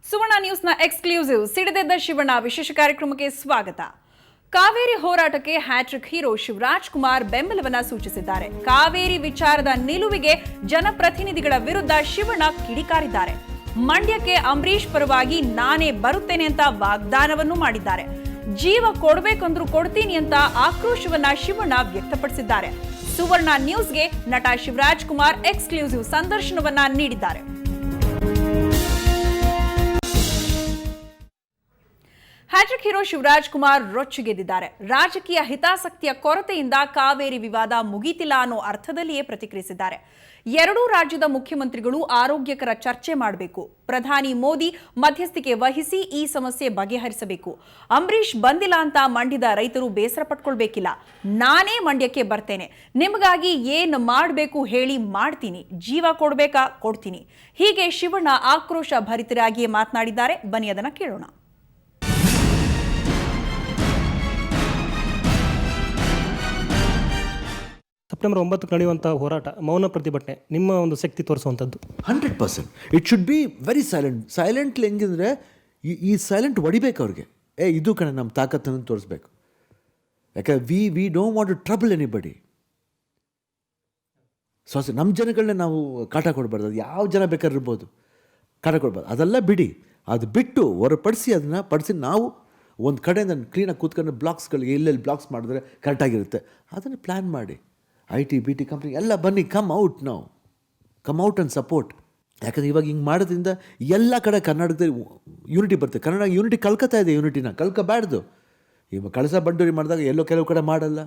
ಸುವರ್ಣ ನ್ಯೂಸ್ನ exclusive ಸಿಡಿದೆದ್ದ Shivanna ವಿಶೇಷ ಕಾರ್ಯಕ್ರಮಕ್ಕೆ ಸ್ವಾಗತ. ಕಾವೇರಿ ಹೋರಾಟಕ್ಕೆ ಹ್ಯಾಟ್ರಿಕ್ ಹೀರೋ ಶಿವರಾಜ್ ಕುಮಾರ್ ಬೆಂಬಲವನ್ನ ಸೂಚಿಸಿದ್ದಾರೆ. ಕಾವೇರಿ ವಿಚಾರದ ನಿಲುವಿಗೆ ಜನಪ್ರತಿನಿಧಿಗಳ ವಿರುದ್ಧ ಶಿವಣ್ಣ ಕಿಡಿಕಾರಿದ್ದಾರೆ. ಮಂಡ್ಯಕ್ಕೆ ಅಂಬರೀಶ್ ಪರವಾಗಿ ನಾನೇ ಬರುತ್ತೇನೆ ಅಂತ ವಾಗ್ದಾನವನ್ನು ಮಾಡಿದ್ದಾರೆ. ಜೀವ ಕೊಡಬೇಕಂದ್ರೂ ಕೊಡ್ತೀನಿ ಅಂತ ಆಕ್ರೋಶವನ್ನ ಶಿವಣ್ಣ ವ್ಯಕ್ತಪಡಿಸಿದ್ದಾರೆ. ಸುವರ್ಣ ನ್ಯೂಸ್ಗೆ ನಟ ಶಿವರಾಜ್ ಕುಮಾರ್ ಎಕ್ಸ್ಕ್ಲೂಸಿವ್ ಸಂದರ್ಶನವನ್ನ ನೀಡಿದ್ದಾರೆ. ಹ್ಯಾಟ್ರಿಕ್ ಹೀರೋ ಶಿವರಾಜ್ ಕುಮಾರ್ ರೊಚ್ಚಿಗೆದ್ದಿದ್ದಾರೆ. ರಾಜಕೀಯ ಹಿತಾಸಕ್ತಿಯ ಕೊರತೆಯಿಂದ ಕಾವೇರಿ ವಿವಾದ ಮುಗಿತಿಲ್ಲ ಅನ್ನೋ ಅರ್ಥದಲ್ಲಿಯೇ ಪ್ರತಿಕ್ರಿಯಿಸಿದ್ದಾರೆ. ಎರಡೂ ರಾಜ್ಯದ ಮುಖ್ಯಮಂತ್ರಿಗಳು ಆರೋಗ್ಯಕರ ಚರ್ಚೆ ಮಾಡಬೇಕು. ಪ್ರಧಾನಿ ಮೋದಿ ಮಧ್ಯಸ್ಥಿಕೆ ವಹಿಸಿ ಈ ಸಮಸ್ಯೆ ಬಗೆಹರಿಸಬೇಕು. ಅಂಬರೀಶ್ ಬಂದಿಲ್ಲ ಅಂತ ಮಂಡ್ಯದ ರೈತರು ಬೇಸರ ಪಟ್ಕೊಳ್ಬೇಕಿಲ್ಲ. ನಾನೇ ಮಂಡ್ಯಕ್ಕೆ ಬರ್ತೇನೆ. ನಿಮಗಾಗಿ ಏನ್ ಮಾಡಬೇಕು ಹೇಳಿ ಮಾಡ್ತೀನಿ. ಜೀವ ಕೊಡ್ಬೇಕಾ ಕೊಡ್ತೀನಿ. ಹೀಗೆ ಶಿವಣ್ಣ ಆಕ್ರೋಶ ಭರಿತರಾಗಿಯೇ ಮಾತನಾಡಿದ್ದಾರೆ. ಬನ್ನಿ ಅದನ್ನ ಕೇಳೋಣ. ಸೆಪ್ಟೆಂಬರ್ 9 ನಡೆಯುವಂಥ ಹೋರಾಟ ಮೌನ ಪ್ರತಿಭಟನೆ ನಿಮ್ಮ ಒಂದು ಶಕ್ತಿ ತೋರಿಸುವಂಥದ್ದು 100%. It should be very silently. ಹೆಂಗಿದ್ರೆ ಈ ಸೈಲೆಂಟ್ ಹೊಡಿಬೇಕು ಅವ್ರಿಗೆ. ಇದು ಕಣ ನಮ್ಮ ತಾಕತ್ತನ್ನು ತೋರಿಸ್ಬೇಕು. ಯಾಕಂದ್ರೆ we don't want to trouble anybody. ನಮ್ಮ ಜನಗಳನ್ನ ನಾವು ಕಾಟ ಕೊಡಬಾರ್ದು. ಅದು ಯಾವ ಜನ ಬೇಕಾದ್ರೂ ಇರ್ಬೋದು, ಕಾಟ ಕೊಡಬಾರ್ದು. ಅದೆಲ್ಲ ಬಿಡಿ. ಅದು ಬಿಟ್ಟು ಹೊರಪಡಿಸಿ ಅದನ್ನು ಪಡಿಸಿ ನಾವು ಒಂದು ಕಡೆಯಿಂದ ಕ್ಲೀನಾಗಿ ಕೂತ್ಕೊಂಡು ಬ್ಲಾಕ್ಸ್ಗಳಿಗೆ ಎಲ್ಲೆಲ್ಲಿ ಬ್ಲಾಕ್ಸ್ ಮಾಡಿದ್ರೆ ಕರೆಕ್ಟಾಗಿರುತ್ತೆ ಅದನ್ನು ಪ್ಲ್ಯಾನ್ ಮಾಡಿ. IT BT ಕಂಪ್ನಿ ಎಲ್ಲ ಬನ್ನಿ, ಕಮ್ ಔಟ್ ಆ್ಯಂಡ್ ಸಪೋರ್ಟ್. ಯಾಕಂದರೆ ಇವಾಗ ಹಿಂಗೆ ಮಾಡೋದ್ರಿಂದ ಎಲ್ಲ ಕಡೆ ಕರ್ನಾಟಕದಲ್ಲಿ ಯೂನಿಟಿ ಬರುತ್ತೆ. ಕನ್ನಡ ಯೂನಿಟಿ ಕಳ್ಕೊತಾ ಇದೆ. ಯೂನಿಟಿನ ಕಳ್ಕೊಬಾರ್ದು. ಇವಾಗ ಕಳಸ ಬಂಡೂರಿ ಮಾಡಿದಾಗ ಎಲ್ಲೋ ಕೆಲವು ಕಡೆ ಮಾಡಲ್ಲ,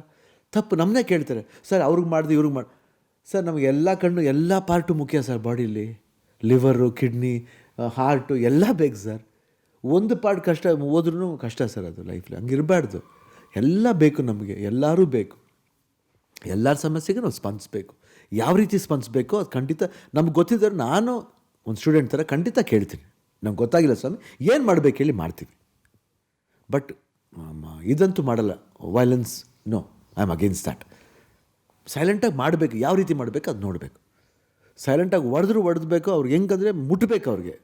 ತಪ್ಪು ನಮ್ಮನ್ನೇ ಕೇಳ್ತಾರೆ. ಸರ್ ಅವ್ರಿಗೆ ಮಾಡಿದೆ ಇವ್ರಿಗೆ ಮಾಡಿ. ಸರ್ ನಮಗೆ ಎಲ್ಲ ಕಣ್ಣು ಎಲ್ಲ ಪಾರ್ಟು ಮುಖ್ಯ ಸರ್. ಬಾಡಿಲಿ ಲಿವರು, ಕಿಡ್ನಿ, ಹಾರ್ಟು ಎಲ್ಲ ಬೇಕು ಸರ್. ಒಂದು ಪಾರ್ಟ್ ಕಷ್ಟ ಹೋದ್ರೂ ಕಷ್ಟ ಸರ್. ಅದು ಲೈಫಲ್ಲಿ ಹಂಗಿರಬಾರ್ದು. ಎಲ್ಲ ಬೇಕು ನಮಗೆ, ಎಲ್ಲರೂ ಬೇಕು. ಎಲ್ಲರ ಸಮಸ್ಯೆಗೆ ನಾವು ಸ್ಪಂದಿಸಬೇಕು. ಯಾವ ರೀತಿ ಸ್ಪಂದಿಸಬೇಕು ಅದು ಖಂಡಿತ ನಮ್ಗೆ ಗೊತ್ತಿದ್ದರೆ ನಾನು ಒಂದು ಸ್ಟೂಡೆಂಟ್ ಥರ ಖಂಡಿತ ಕೇಳ್ತೀನಿ. ನಮ್ಗೆ ಗೊತ್ತಾಗಿಲ್ಲ ಸ್ವಾಮಿ ಏನು ಮಾಡಬೇಕು ಹೇಳಿ ಮಾಡ್ತೀವಿ. ಬಟ್ ಇದಂತೂ ಮಾಡಲ್ಲ. Violence no, I am against that. ಸೈಲೆಂಟಾಗಿ ಮಾಡಬೇಕು. ಯಾವ ರೀತಿ ಮಾಡಬೇಕು ಅದು ನೋಡಬೇಕು. ಸೈಲೆಂಟಾಗಿ ಹೊಡೆದ್ಬೇಕು. ಅವ್ರಿಗೆ ಹೆಂಗಂದರೆ ಮುಟ್ಟಬೇಕು ಅವ್ರಿಗೆ.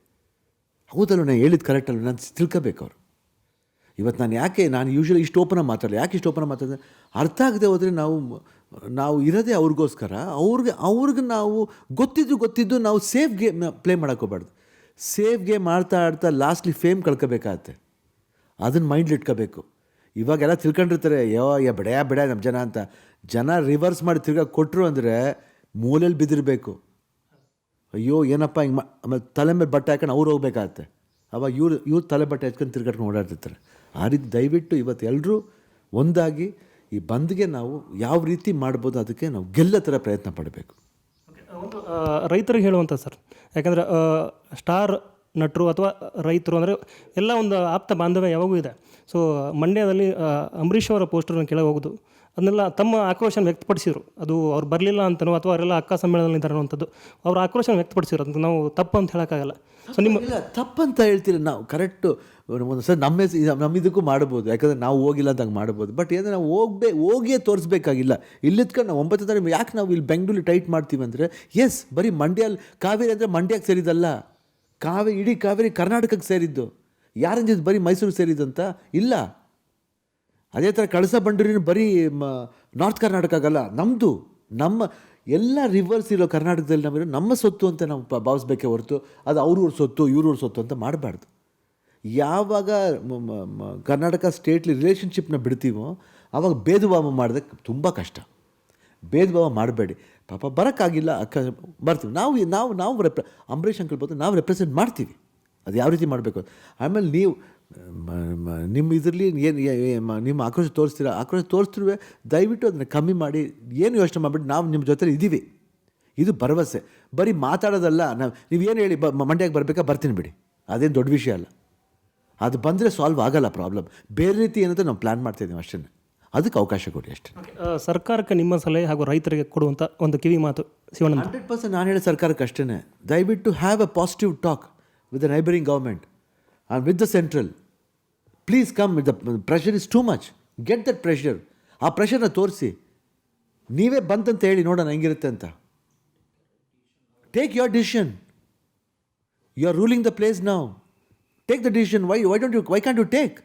ಹೌದಲ್ಲ, ನಾನು ಹೇಳಿದ್ದು ಕರೆಕ್ಟಲ್ಲ, ನಾನು ತಿಳ್ಕೋಬೇಕು ಅವರು. ಇವತ್ತು ನಾನು ಯೂಶ್ವಲಿ ಇಷ್ಟು ಓಪನಾಗಿ ಮಾತಾಡಲ್ಲ. ಯಾಕೆ ಇಷ್ಟು ಓಪನಾಗಿ ಮಾತಾಡಿದ್ರೆ ಅರ್ಥ ಆಗದೆ ಹೋದರೆ ನಾವು ಇರೋದೇ ಅವ್ರಿಗೋಸ್ಕರ. ಅವ್ರಿಗೆ ನಾವು ಗೊತ್ತಿದ್ದು ನಾವು ಸೇಫ್ ಗೇಮ್ ಪ್ಲೇ ಮಾಡೋಕ್ಕೋಗ್ಬಾರ್ದು. ಸೇಫ್ ಗೇಮ್ ಆಡ್ತಾ ಲಾಸ್ಟ್ಲಿ ಫೇಮ್ ಕಳ್ಕೋಬೇಕಾಗತ್ತೆ. ಅದನ್ನು ಮೈಂಡ್ಲಿ ಇಟ್ಕೋಬೇಕು. ಇವಾಗೆಲ್ಲ ತಿಳ್ಕೊಂಡಿರ್ತಾರೆ, ಬಿಡ ನಮ್ಮ ಜನ ಅಂತ. ಜನ ರಿವರ್ಸ್ ಮಾಡಿ ತಿರ್ಗಾ ಕೊಟ್ಟರು ಅಂದರೆ ಮೂಲೆಯಲ್ಲಿ ಬಿದ್ದಿರಬೇಕು. ಅಯ್ಯೋ ಏನಪ್ಪ ಹಿಂಗೆ ಆಮೇಲೆ ತಲೆ ಮೇಲೆ ಬಟ್ಟೆ ಹಾಕೊಂಡು ಅವ್ರು ಹೋಗ್ಬೇಕಾಗತ್ತೆ. ಅವಾಗ ಇವ್ರು ತಲೆ ಬಟ್ಟೆ ಹಚ್ಕೊಂಡು ತಿರ್ಗಾಡ್ಕೊಂಡು ಓಡಾಡ್ತಿರ್ತಾರೆ. ಆ ರೀತಿ ದಯವಿಟ್ಟು ಇವತ್ತು ಎಲ್ಲರೂ ಒಂದಾಗಿ ಈ ಬಂದ್ಗೆ ನಾವು ಯಾವ ರೀತಿ ಮಾಡ್ಬೋದು ಅದಕ್ಕೆ ನಾವು ಗೆಲ್ಲೋ ಥರ ಪ್ರಯತ್ನ ಪಡಬೇಕು. ಒಂದು ರೈತರಿಗೆ ಹೇಳುವಂಥ ಸರ್, ಯಾಕಂದರೆ ಸ್ಟಾರ್ ನಟರು ಅಥವಾ ರೈತರು ಅಂದರೆ ಎಲ್ಲ ಒಂದು ಆಪ್ತ ಬಾಂಧವ್ಯ ಯಾವಾಗೂ ಇದೆ. ಸೊ ಮಂಡ್ಯದಲ್ಲಿ ಅಂಬರೀಶ್ ಅವರ ಪೋಸ್ಟರ್ನ ಕೆಳಗೆ ಹೋಗೋದು ಅದನ್ನೆಲ್ಲ ತಮ್ಮ ಆಕ್ರೋಶನ ವ್ಯಕ್ತಪಡಿಸಿದರು. ಅದು ಅವ್ರು ಬರಲಿಲ್ಲ ಅಂತನೋ ಅಥವಾ ಅವರೆಲ್ಲ ಅಕ್ಕ ಸಮ್ಮೇಳನದಲ್ಲಿ ಇದ್ದಾರೆ ಅನ್ನೋಂಥದ್ದು ಅವ್ರ ಆಕ್ರೋಶನ ವ್ಯಕ್ತಪಡಿಸಿದ್ರು. ಅಂತ ನಾವು ತಪ್ಪು ಅಂತ ಹೇಳೋಕ್ಕಾಗಲ್ಲ. ಸೊ ಇಲ್ಲ ತಪ್ಪಂತ ಹೇಳ್ತೀರಿ ನಾವು. ಕರೆಕ್ಟು ಒಂದು ಸರ್ ನಮ್ಮಿದಕ್ಕೂ ಮಾಡ್ಬೋದು. ಯಾಕಂದರೆ ನಾವು ಹೋಗಿಲ್ಲ ಅಂತ ಹಂಗೆ ಮಾಡ್ಬೋದು. ಬಟ್ ಏನಂದರೆ ನಾವು ಹೋಗಿಯೇ ತೋರಿಸ್ಬೇಕಾಗಿಲ್ಲ. ಇಲ್ಲಿದ್ಕೊಂಡು ನಾವು 9 ತಾರೀಕು ಯಾಕೆ ನಾವು ಇಲ್ಲಿ ಬೆಂಗಳೂರಲ್ಲಿ ಟೈಟ್ ಮಾಡ್ತೀವಿ ಅಂದರೆ ಬರೀ ಮಂಡ್ಯಲ್ಲಿ ಕಾವೇರಿ ಅಂದರೆ ಮಂಡ್ಯಕ್ಕೆ ಸೇರಿದ್ದಲ್ಲ. ಇಡೀ ಕಾವೇರಿ ಕರ್ನಾಟಕಕ್ಕೆ ಸೇರಿದ್ದು. ಯಾರಂದಿದ್ದು ಬರೀ ಮೈಸೂರಿಗೆ ಸೇರಿದ್ದಂತ ಇಲ್ಲ. ಅದೇ ಥರ ಕಳಸ ಬಂಡೂರಿನ ಬರೀ ನಾರ್ತ್ ಕರ್ನಾಟಕ ಆಗಲ್ಲ. ನಮ್ಮ ಎಲ್ಲ ರಿವರ್ಸ್ ಇರೋ ಕರ್ನಾಟಕದಲ್ಲಿ ನಮ್ಮ ಸೊತ್ತು ಅಂತ ನಾವು ಭಾವಿಸ್ಬೇಕೇ ಹೊರತು ಅದು ಅವ್ರವ್ರ ಸೊತ್ತು ಇವ್ರವ್ರ ಸೊತ್ತು ಅಂತ ಮಾಡಬಾರ್ದು. ಯಾವಾಗ ಕರ್ನಾಟಕ ಸ್ಟೇಟ್ಲಿ ರಿಲೇಷನ್ಶಿಪ್ನ ಬಿಡ್ತೀವೋ ಆವಾಗ ಭೇದ ಭಾವ ಮಾಡೋದಕ್ಕೆ ತುಂಬ ಕಷ್ಟ. ಭೇದ ಭಾವ ಮಾಡಬೇಡಿ. ಪಾಪ ಬರೋಕ್ಕಾಗಿಲ್ಲ, ಅಕ್ಕ ಬರ್ತೀವಿ ನಾವು ಅಂಬರೀಶ್ ಅಂಕಲ್ ಬಂದು ನಾವು ರೆಪ್ರೆಸೆಂಟ್ ಮಾಡ್ತೀವಿ. ಅದು ಯಾವ ರೀತಿ ಮಾಡಬೇಕು. ಆಮೇಲೆ ನೀವು ನಿಮ್ಮ ಇದರಲ್ಲಿ ನಿಮ್ಮ ಆಕ್ರೋಶ ತೋರಿಸ್ತಿರುವೆ ದಯವಿಟ್ಟು ಅದನ್ನು ಕಮ್ಮಿ ಮಾಡಿ. ಏನು ಯೋಚನೆ ಮಾಡಿಬಿಟ್ಟು ನಾವು ನಿಮ್ಮ ಜೊತೆ ಇದ್ದೀವಿ. ಇದು ಭರವಸೆ. ಬರೀ ಮಾತಾಡೋದಲ್ಲ. ನೀವೇನು ಹೇಳಿ ಮಂಡ್ಯಕ್ಕೆ ಬರಬೇಕಾ ಬರ್ತೀನಿ ಬಿಡಿ, ಅದೇನು ದೊಡ್ಡ ವಿಷಯ ಅಲ್ಲ. ಅದು ಬಂದರೆ ಸಾಲ್ವ್ ಆಗಲ್ಲ ಪ್ರಾಬ್ಲಮ್. ಬೇರೆ ರೀತಿ ಏನಂತ ನಾವು ಪ್ಲ್ಯಾನ್ ಮಾಡ್ತಾಯಿದ್ದೀವಿ ಅಷ್ಟೇ. ಅದಕ್ಕೆ ಅವಕಾಶ ಕೊಡಿ ಅಷ್ಟೇ. ಸರ್ಕಾರಕ್ಕೆ ನಿಮ್ಮ ಸಲಹೆ ಹಾಗೂ ರೈತರಿಗೆ ಕೊಡುವಂಥ ಒಂದು ಕಿವಿ ಮಾತು ಶಿವಣ್ಣ. 100% ನಾನು ಹೇಳೋ ಸರ್ಕಾರಕ್ಕೆ ಅಷ್ಟೇ. ದಯವಿಟ್ಟು have a positive talk with the neighbouring government and with the central. Please come. With the pressure is too much. Get that pressure. ಆ ಪ್ರೆಷರ್ನ ತೋರಿಸಿ. ನೀವೇ ಬಂತಂತ ಹೇಳಿ ನೋಡೋಣ ಹೆಂಗಿರುತ್ತೆ ಅಂತ. Take your decision. You are ruling the place now. Take the decision. Why can't you take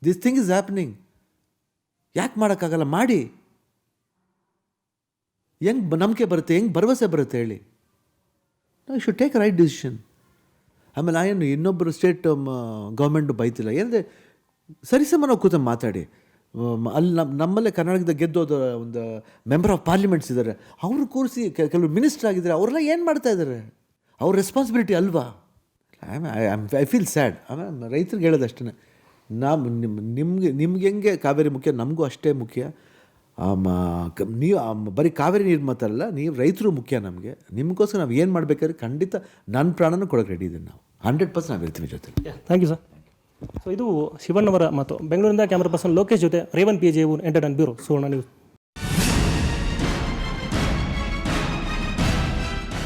this thing is happening? ಯಾಕೆ ಮಾಡೋಕ್ಕಾಗಲ್ಲ? ಮಾಡಿ. ಹೆಂಗೆ ನಂಬಿಕೆ ಬರುತ್ತೆ, ಹೆಂಗೆ ಭರವಸೆ ಬರುತ್ತೆ ಹೇಳಿ? You should take right decision. ಆಮೇಲೆ ಏನು ಇನ್ನೊಬ್ಬರು ಸ್ಟೇಟ್ ಗೌರ್ಮೆಂಟು ಬೈತಿಲ್ಲ. ಏನಂದರೆ ಸರಿಸಮ ನಾವು ಕೂತ ಮಾತಾಡಿ. ಅಲ್ಲಿ ನಮ್ಮಲ್ಲೇ ಕರ್ನಾಟಕದ ಗೆದ್ದೋದ ಒಂದು ಮೆಂಬರ್ ಆಫ್ ಪಾರ್ಲಿಮೆಂಟ್ಸ್ ಇದ್ದಾರೆ, ಅವರು ಕೂರಿಸಿ ಕೆಲವರು ಮಿನಿಸ್ಟರ್ ಆಗಿದ್ದಾರೆ, ಅವರೆಲ್ಲ ಏನು ಮಾಡ್ತಾ ಇದ್ದಾರೆ? ಅವ್ರ ರೆಸ್ಪಾನ್ಸಿಬಿಲಿಟಿ ಅಲ್ವಾ? I feel sad. ಆಮೇಲೆ ರೈತರಿಗೆ ಹೇಳೋದಷ್ಟೇ, ನಿಮ್ಗೆ ಹೆಂಗೆ ಕಾವೇರಿ ಮುಖ್ಯ, ನಮಗೂ ಅಷ್ಟೇ ಮುಖ್ಯ. ನೀವು ಬರೀ ಕಾವೇರಿ ನೀರು ಮಾತಾಡಲ್ಲ, ನೀವು ರೈತರು ಮುಖ್ಯ ನಮಗೆ. ನಿಮಗೋಸ್ಕರ ನಾವು ಏನು ಮಾಡಬೇಕಾದ್ರೆ ಖಂಡಿತ ನನ್ನ ಪ್ರಾಣನೂ ಕೊಡೋಕೆ ರೆಡಿ ಇದ್ದೀನಿ. ನಾವು 100% ನಾವು ಇರ್ತೀವಿ ಜೊತೆ. Thank you sir. ಸೊ ಇದು ಶಿವಣ್ಣವರ ಮಾತು. ಬೆಂಗಳೂರಿಂದ ಕ್ಯಾಮ್ರಾ ಪರ್ಸನ್ ಲೋಕೇಶ್ ಜೊತೆ ರೇವನ್ PJ ಎಂಟರ್ಟೈನ್ ಬ್ಯೂರೋ, ಸುವರ್ಣ ನ್ಯೂಸ್.